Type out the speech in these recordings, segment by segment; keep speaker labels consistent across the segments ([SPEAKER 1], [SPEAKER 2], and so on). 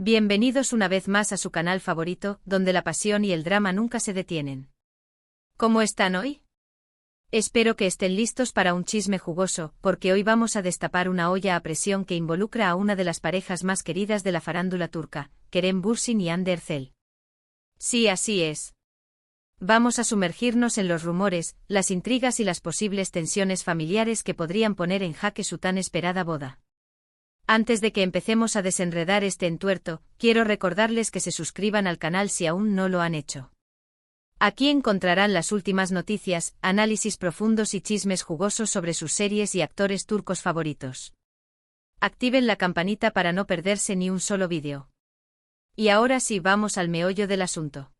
[SPEAKER 1] Bienvenidos una vez más a su canal favorito, donde la pasión y el drama nunca se detienen. ¿Cómo están hoy? Espero que estén listos para un chisme jugoso, porque hoy vamos a destapar una olla a presión que involucra a una de las parejas más queridas de la farándula turca, Kerem Bürsin y Hande Erçel. Sí, así es. Vamos a sumergirnos en los rumores, las intrigas y las posibles tensiones familiares que podrían poner en jaque su tan esperada boda. Antes de que empecemos a desenredar este entuerto, quiero recordarles que se suscriban al canal si aún no lo han hecho. Aquí encontrarán las últimas noticias, análisis profundos y chismes jugosos sobre sus series y actores turcos favoritos. Activen la campanita para no perderse ni un solo vídeo. Y ahora sí, vamos al meollo del asunto.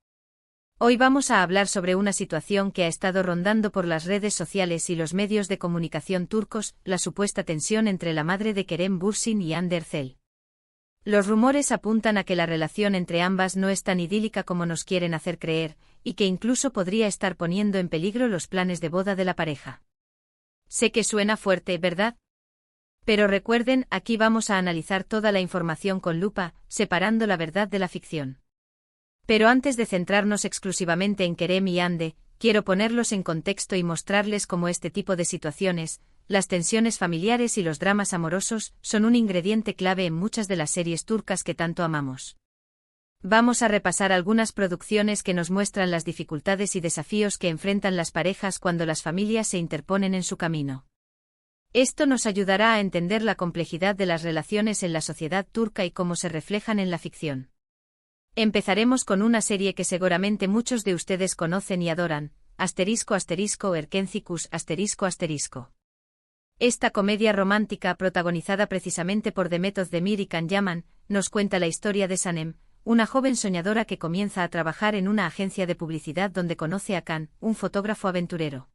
[SPEAKER 1] Hoy vamos a hablar sobre una situación que ha estado rondando por las redes sociales y los medios de comunicación turcos, la supuesta tensión entre la madre de Kerem Bürsin y Hande Erçel. Los rumores apuntan a que la relación entre ambas no es tan idílica como nos quieren hacer creer, y que incluso podría estar poniendo en peligro los planes de boda de la pareja. Sé que suena fuerte, ¿verdad? Pero recuerden, aquí vamos a analizar toda la información con lupa, separando la verdad de la ficción. Pero antes de centrarnos exclusivamente en Kerem y Hande, quiero ponerlos en contexto y mostrarles cómo este tipo de situaciones, las tensiones familiares y los dramas amorosos, son un ingrediente clave en muchas de las series turcas que tanto amamos. Vamos a repasar algunas producciones que nos muestran las dificultades y desafíos que enfrentan las parejas cuando las familias se interponen en su camino. Esto nos ayudará a entender la complejidad de las relaciones en la sociedad turca y cómo se reflejan en la ficción. Empezaremos con una serie que seguramente muchos de ustedes conocen y adoran, Erkencikus. Esta comedia romántica protagonizada precisamente por Demet Özdemir y Can Yaman, nos cuenta la historia de Sanem, una joven soñadora que comienza a trabajar en una agencia de publicidad donde conoce a Can, un fotógrafo aventurero.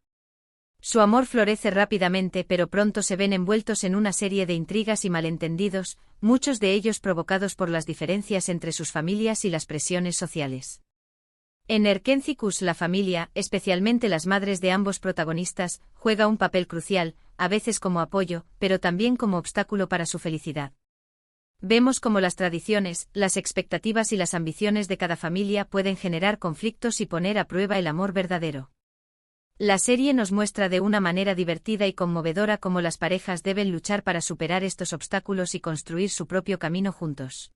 [SPEAKER 1] Su amor florece rápidamente, pero pronto se ven envueltos en una serie de intrigas y malentendidos, muchos de ellos provocados por las diferencias entre sus familias y las presiones sociales. En Erkencikus la familia, especialmente las madres de ambos protagonistas, juega un papel crucial, a veces como apoyo, pero también como obstáculo para su felicidad. Vemos cómo las tradiciones, las expectativas y las ambiciones de cada familia pueden generar conflictos y poner a prueba el amor verdadero. La serie nos muestra de una manera divertida y conmovedora cómo las parejas deben luchar para superar estos obstáculos y construir su propio camino juntos.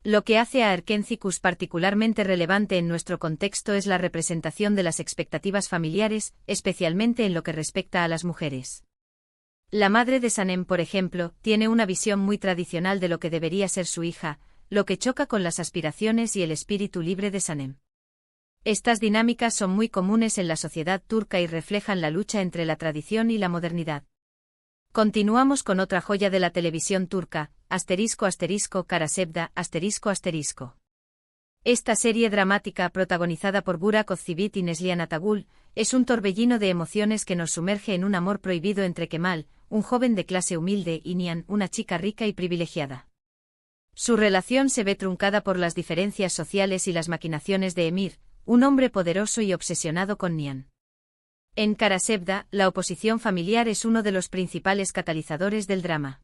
[SPEAKER 1] Lo que hace a Erkencikus particularmente relevante en nuestro contexto es la representación de las expectativas familiares, especialmente en lo que respecta a las mujeres. La madre de Sanem, por ejemplo, tiene una visión muy tradicional de lo que debería ser su hija, lo que choca con las aspiraciones y el espíritu libre de Sanem. Estas dinámicas son muy comunes en la sociedad turca y reflejan la lucha entre la tradición y la modernidad. Continuamos con otra joya de la televisión turca, Karasevda. Esta serie dramática protagonizada por Burak Özçivit y Neslihan Atagul, es un torbellino de emociones que nos sumerge en un amor prohibido entre Kemal, un joven de clase humilde, y Nihan, una chica rica y privilegiada. Su relación se ve truncada por las diferencias sociales y las maquinaciones de Emir, un hombre poderoso y obsesionado con Nihan. En Karasevda, la oposición familiar es uno de los principales catalizadores del drama.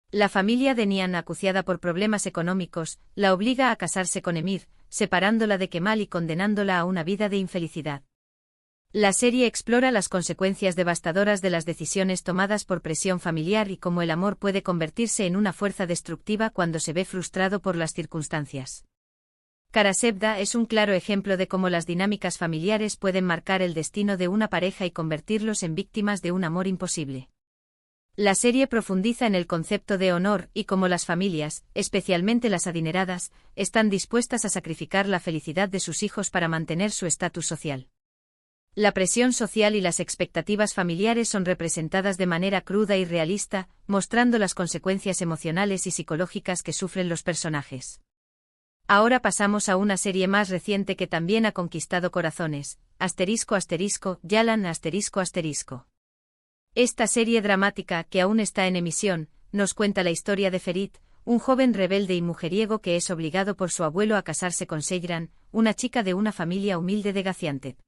[SPEAKER 1] La familia de Nihan, acuciada por problemas económicos, la obliga a casarse con Emir, separándola de Kemal y condenándola a una vida de infelicidad. La serie explora las consecuencias devastadoras de las decisiones tomadas por presión familiar y cómo el amor puede convertirse en una fuerza destructiva cuando se ve frustrado por las circunstancias. Karasevda es un claro ejemplo de cómo las dinámicas familiares pueden marcar el destino de una pareja y convertirlos en víctimas de un amor imposible. La serie profundiza en el concepto de honor y cómo las familias, especialmente las adineradas, están dispuestas a sacrificar la felicidad de sus hijos para mantener su estatus social. La presión social y las expectativas familiares son representadas de manera cruda y realista, mostrando las consecuencias emocionales y psicológicas que sufren los personajes. Ahora pasamos a una serie más reciente que también ha conquistado corazones, Yalan. Esta serie dramática, que aún está en emisión, nos cuenta la historia de Ferit, un joven rebelde y mujeriego que es obligado por su abuelo a casarse con Seyran, una chica de una familia humilde de Gaziantep.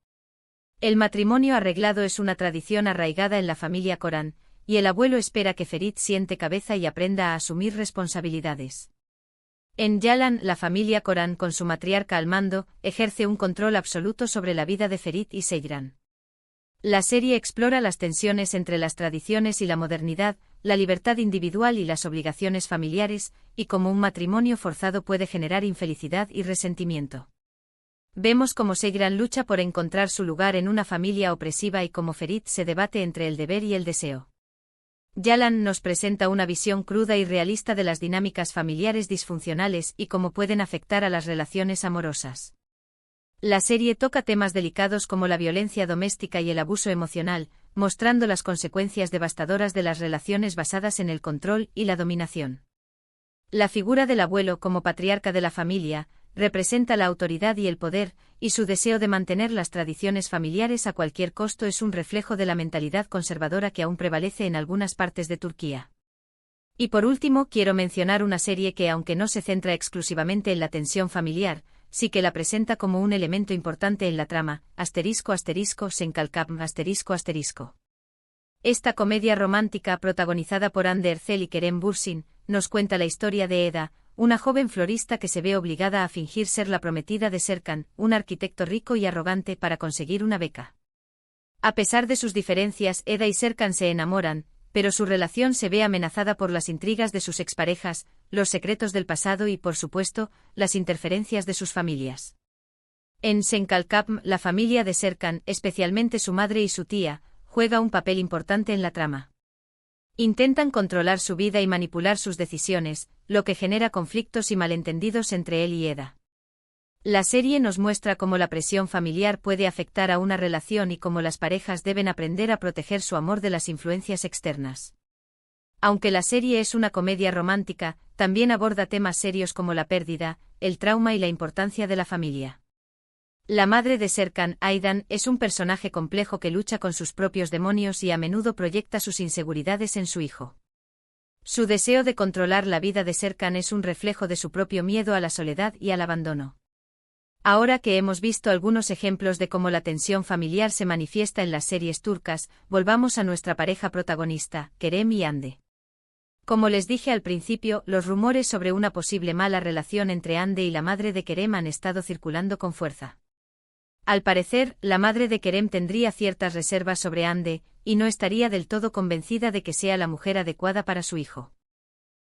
[SPEAKER 1] El matrimonio arreglado es una tradición arraigada en la familia Corán, y el abuelo espera que Ferit siente cabeza y aprenda a asumir responsabilidades. En Yalan, la familia Koran, con su matriarca al mando, ejerce un control absoluto sobre la vida de Ferit y Seyran. La serie explora las tensiones entre las tradiciones y la modernidad, la libertad individual y las obligaciones familiares, y cómo un matrimonio forzado puede generar infelicidad y resentimiento. Vemos cómo Seyran lucha por encontrar su lugar en una familia opresiva y cómo Ferit se debate entre el deber y el deseo. Yalan nos presenta una visión cruda y realista de las dinámicas familiares disfuncionales y cómo pueden afectar a las relaciones amorosas. La serie toca temas delicados como la violencia doméstica y el abuso emocional, mostrando las consecuencias devastadoras de las relaciones basadas en el control y la dominación. La figura del abuelo como patriarca de la familia representa la autoridad y el poder, y su deseo de mantener las tradiciones familiares a cualquier costo es un reflejo de la mentalidad conservadora que aún prevalece en algunas partes de Turquía. Y por último, quiero mencionar una serie que, aunque no se centra exclusivamente en la tensión familiar, sí que la presenta como un elemento importante en la trama, **Senkalkam**. Esta comedia romántica protagonizada por Hande Erçel y Kerem Bürsin, nos cuenta la historia de Eda, una joven florista que se ve obligada a fingir ser la prometida de Serkan, un arquitecto rico y arrogante, para conseguir una beca. A pesar de sus diferencias, Eda y Serkan se enamoran, pero su relación se ve amenazada por las intrigas de sus exparejas, los secretos del pasado y, por supuesto, las interferencias de sus familias. En Senkalkam, la familia de Serkan, especialmente su madre y su tía, juega un papel importante en la trama. Intentan controlar su vida y manipular sus decisiones, lo que genera conflictos y malentendidos entre él y Eda. La serie nos muestra cómo la presión familiar puede afectar a una relación y cómo las parejas deben aprender a proteger su amor de las influencias externas. Aunque la serie es una comedia romántica, también aborda temas serios como la pérdida, el trauma y la importancia de la familia. La madre de Serkan, Aydan, es un personaje complejo que lucha con sus propios demonios y a menudo proyecta sus inseguridades en su hijo. Su deseo de controlar la vida de Serkan es un reflejo de su propio miedo a la soledad y al abandono. Ahora que hemos visto algunos ejemplos de cómo la tensión familiar se manifiesta en las series turcas, volvamos a nuestra pareja protagonista, Kerem y Hande. Como les dije al principio, los rumores sobre una posible mala relación entre Hande y la madre de Kerem han estado circulando con fuerza. Al parecer, la madre de Kerem tendría ciertas reservas sobre Hande, y no estaría del todo convencida de que sea la mujer adecuada para su hijo.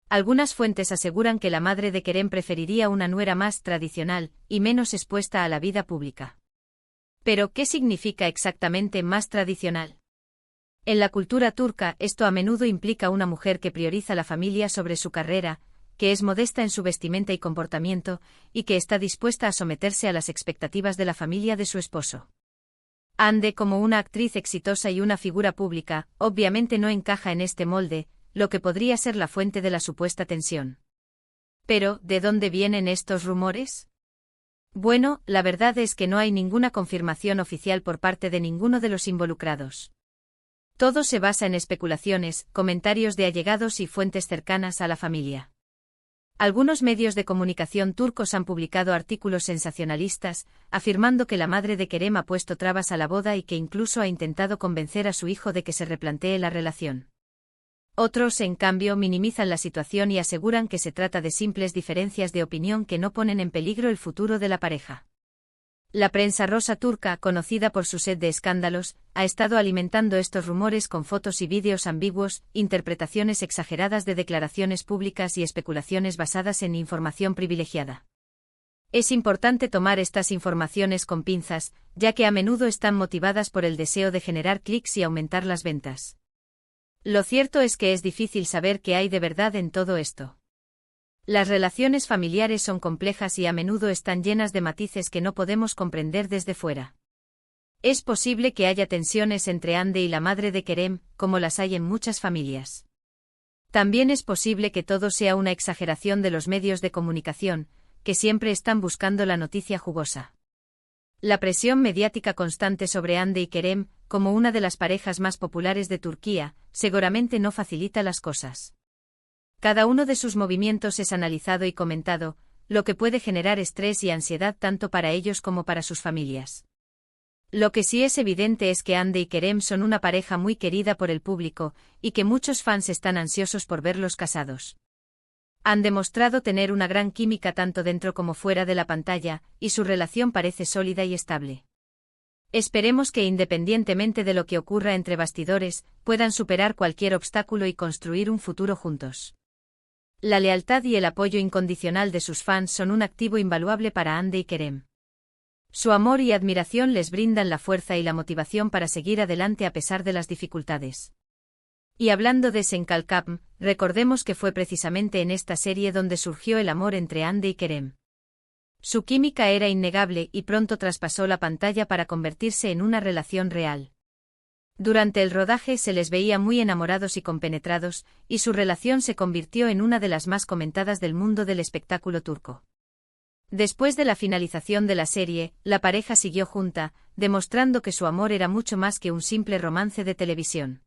[SPEAKER 1] Algunas fuentes aseguran que la madre de Kerem preferiría una nuera más tradicional, y menos expuesta a la vida pública. Pero, ¿qué significa exactamente más tradicional? En la cultura turca, esto a menudo implica una mujer que prioriza la familia sobre su carrera, que es modesta en su vestimenta y comportamiento, y que está dispuesta a someterse a las expectativas de la familia de su esposo. Hande, como una actriz exitosa y una figura pública, obviamente no encaja en este molde, lo que podría ser la fuente de la supuesta tensión. Pero, ¿de dónde vienen estos rumores? Bueno, la verdad es que no hay ninguna confirmación oficial por parte de ninguno de los involucrados. Todo se basa en especulaciones, comentarios de allegados y fuentes cercanas a la familia. Algunos medios de comunicación turcos han publicado artículos sensacionalistas, afirmando que la madre de Kerem ha puesto trabas a la boda y que incluso ha intentado convencer a su hijo de que se replantee la relación. Otros, en cambio, minimizan la situación y aseguran que se trata de simples diferencias de opinión que no ponen en peligro el futuro de la pareja. La prensa rosa turca, conocida por su sed de escándalos, ha estado alimentando estos rumores con fotos y vídeos ambiguos, interpretaciones exageradas de declaraciones públicas y especulaciones basadas en información privilegiada. Es importante tomar estas informaciones con pinzas, ya que a menudo están motivadas por el deseo de generar clics y aumentar las ventas. Lo cierto es que es difícil saber qué hay de verdad en todo esto. Las relaciones familiares son complejas y a menudo están llenas de matices que no podemos comprender desde fuera. Es posible que haya tensiones entre Hande y la madre de Kerem, como las hay en muchas familias. También es posible que todo sea una exageración de los medios de comunicación, que siempre están buscando la noticia jugosa. La presión mediática constante sobre Hande y Kerem, como una de las parejas más populares de Turquía, seguramente no facilita las cosas. Cada uno de sus movimientos es analizado y comentado, lo que puede generar estrés y ansiedad tanto para ellos como para sus familias. Lo que sí es evidente es que Hande y Kerem son una pareja muy querida por el público, y que muchos fans están ansiosos por verlos casados. Han demostrado tener una gran química tanto dentro como fuera de la pantalla, y su relación parece sólida y estable. Esperemos que independientemente de lo que ocurra entre bastidores, puedan superar cualquier obstáculo y construir un futuro juntos. La lealtad y el apoyo incondicional de sus fans son un activo invaluable para Hande y Kerem. Su amor y admiración les brindan la fuerza y la motivación para seguir adelante a pesar de las dificultades. Y hablando de Senkalkam, recordemos que fue precisamente en esta serie donde surgió el amor entre Hande y Kerem. Su química era innegable y pronto traspasó la pantalla para convertirse en una relación real. Durante el rodaje se les veía muy enamorados y compenetrados, y su relación se convirtió en una de las más comentadas del mundo del espectáculo turco. Después de la finalización de la serie, la pareja siguió junta, demostrando que su amor era mucho más que un simple romance de televisión.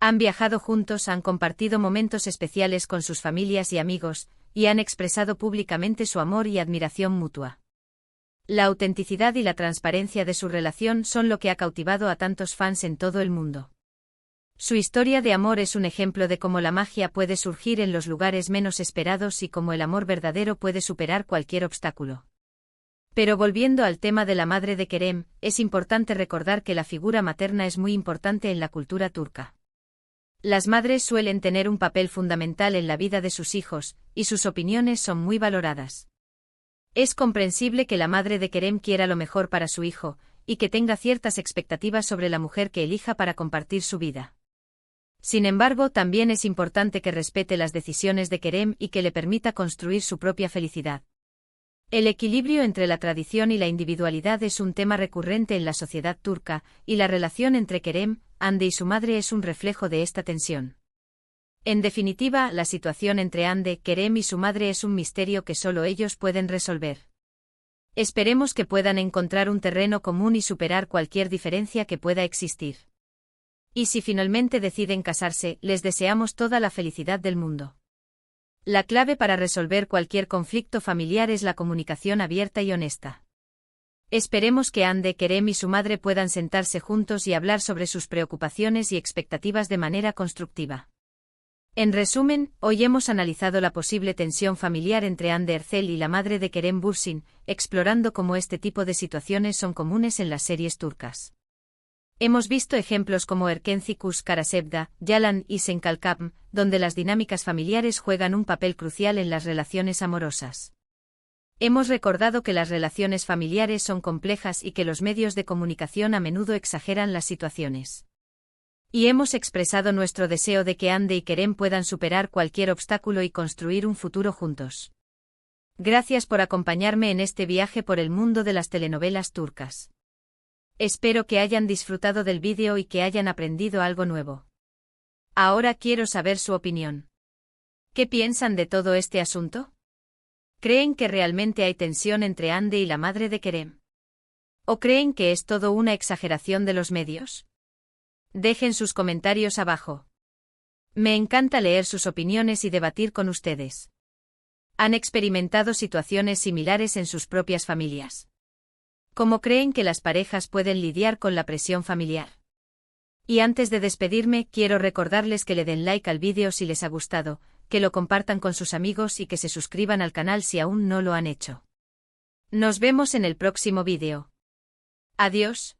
[SPEAKER 1] Han viajado juntos, han compartido momentos especiales con sus familias y amigos, y han expresado públicamente su amor y admiración mutua. La autenticidad y la transparencia de su relación son lo que ha cautivado a tantos fans en todo el mundo. Su historia de amor es un ejemplo de cómo la magia puede surgir en los lugares menos esperados y cómo el amor verdadero puede superar cualquier obstáculo. Pero volviendo al tema de la madre de Kerem, es importante recordar que la figura materna es muy importante en la cultura turca. Las madres suelen tener un papel fundamental en la vida de sus hijos, y sus opiniones son muy valoradas. Es comprensible que la madre de Kerem quiera lo mejor para su hijo, y que tenga ciertas expectativas sobre la mujer que elija para compartir su vida. Sin embargo, también es importante que respete las decisiones de Kerem y que le permita construir su propia felicidad. El equilibrio entre la tradición y la individualidad es un tema recurrente en la sociedad turca, y la relación entre Kerem, Hande y su madre es un reflejo de esta tensión. En definitiva, la situación entre Hande, Kerem y su madre es un misterio que solo ellos pueden resolver. Esperemos que puedan encontrar un terreno común y superar cualquier diferencia que pueda existir. Y si finalmente deciden casarse, les deseamos toda la felicidad del mundo. La clave para resolver cualquier conflicto familiar es la comunicación abierta y honesta. Esperemos que Hande, Kerem y su madre puedan sentarse juntos y hablar sobre sus preocupaciones y expectativas de manera constructiva. En resumen, hoy hemos analizado la posible tensión familiar entre Hande Erçel y la madre de Kerem Bürsin, explorando cómo este tipo de situaciones son comunes en las series turcas. Hemos visto ejemplos como Erkenci Kuş Karasevda, Yalan y Senkalkam, donde las dinámicas familiares juegan un papel crucial en las relaciones amorosas. Hemos recordado que las relaciones familiares son complejas y que los medios de comunicación a menudo exageran las situaciones. Y hemos expresado nuestro deseo de que Hande y Kerem puedan superar cualquier obstáculo y construir un futuro juntos. Gracias por acompañarme en este viaje por el mundo de las telenovelas turcas. Espero que hayan disfrutado del vídeo y que hayan aprendido algo nuevo. Ahora quiero saber su opinión. ¿Qué piensan de todo este asunto? ¿Creen que realmente hay tensión entre Hande y la madre de Kerem? ¿O creen que es todo una exageración de los medios? Dejen sus comentarios abajo. Me encanta leer sus opiniones y debatir con ustedes. ¿Han experimentado situaciones similares en sus propias familias? ¿Cómo creen que las parejas pueden lidiar con la presión familiar? Y antes de despedirme, quiero recordarles que le den like al vídeo si les ha gustado, que lo compartan con sus amigos y que se suscriban al canal si aún no lo han hecho. Nos vemos en el próximo vídeo. Adiós.